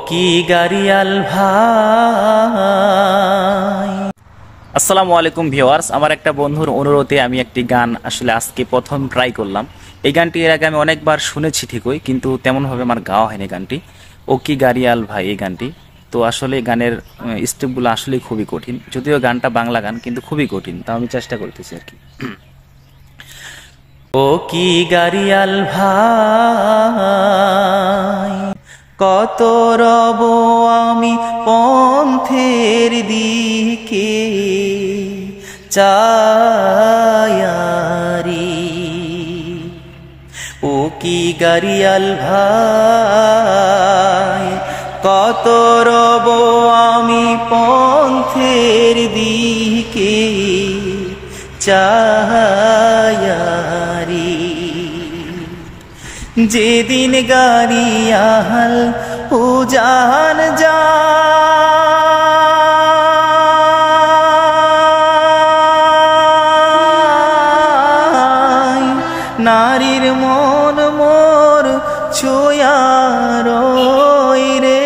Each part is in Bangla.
কি গাড়িয়াল ভাই। আসসালামু আলাইকুম ভিউয়ার্স, আমার একটা বন্ধুর অনুরোধে আমি একটি গান আসলে আজকে প্রথম ট্রাই করলাম। এই গানটি এর আগে আমি অনেকবার শুনেছি ঠিকই, কিন্তু তেমনভাবে আমার গাওয়া হয়নি গানটি। ও কি গাড়িয়াল ভাই এই গানটি। তো আসলে গানের স্টেপগুলো আসলে খুবই কঠিন, যদিও গানটা বাংলা গান কিন্তু খুবই কঠিন, তাও আমি চেষ্টা করতেছি আর কি। ও কি গাড়িয়াল ভাই, কত রব আমি পন্থের দিকে চায়ারি। ও কি গাড়িয়াল ভাই, কত রব আমি পন্থের দিকে চায়ারি। যেদিন গাড়িয়াল উজান যায়, নারীর মন মোর ছোঁয়ার রে।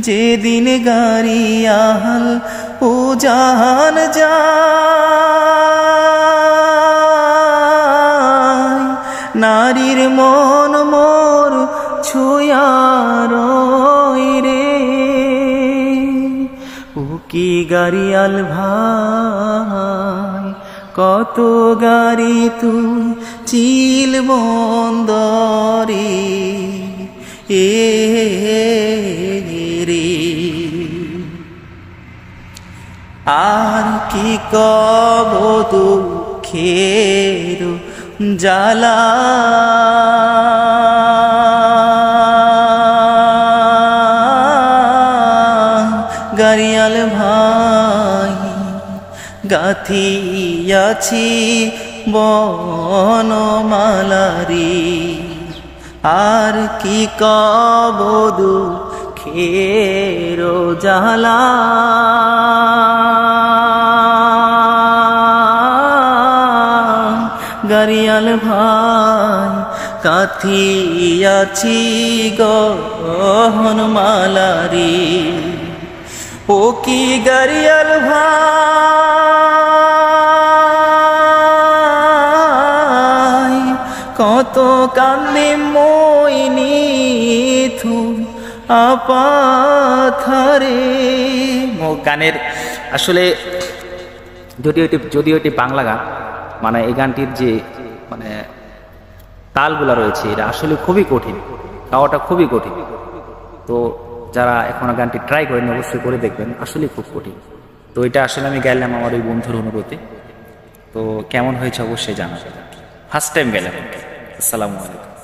যেদিন গাড়িয়াল উজান যায়, নারীর মন মোর ছোঁয়ার রে। ও কি গাড়িয়াল ভাই, কত গাড়ি তুই চিল বন্দরে রে। আর কি কব দুঃখের জ্বালা, গাড়িয়াল ভাই গাথিয়াছি বনমালারি। আর কি কব দুঃখের জ্বালা, গাড়িয়াল ভাই কাথিয়াছি গহন মালারি। ও কি গাড়িয়াল ভাই, কত কান্দে মইনি থু আপাথারে। গানের আসলে যদিও এটি বাংলা গান, মানে এই গানটির যে মানে তালগুলা রয়েছে এটা আসলে খুবই কঠিন, গাওয়াটা খুবই কঠিন। তো যারা এখনো গানটি ট্রাই করেন অবশ্যই করে দেখবেন, আসলে খুব কঠিন। তো এটা আসলে আমি গাইলাম আমার ওই বন্ধুর অনুরোধে। তো কেমন হয়েছে অবশ্যই জানাবেন, ফার্স্ট টাইম গেলাম। আসসালামু আলাইকুম।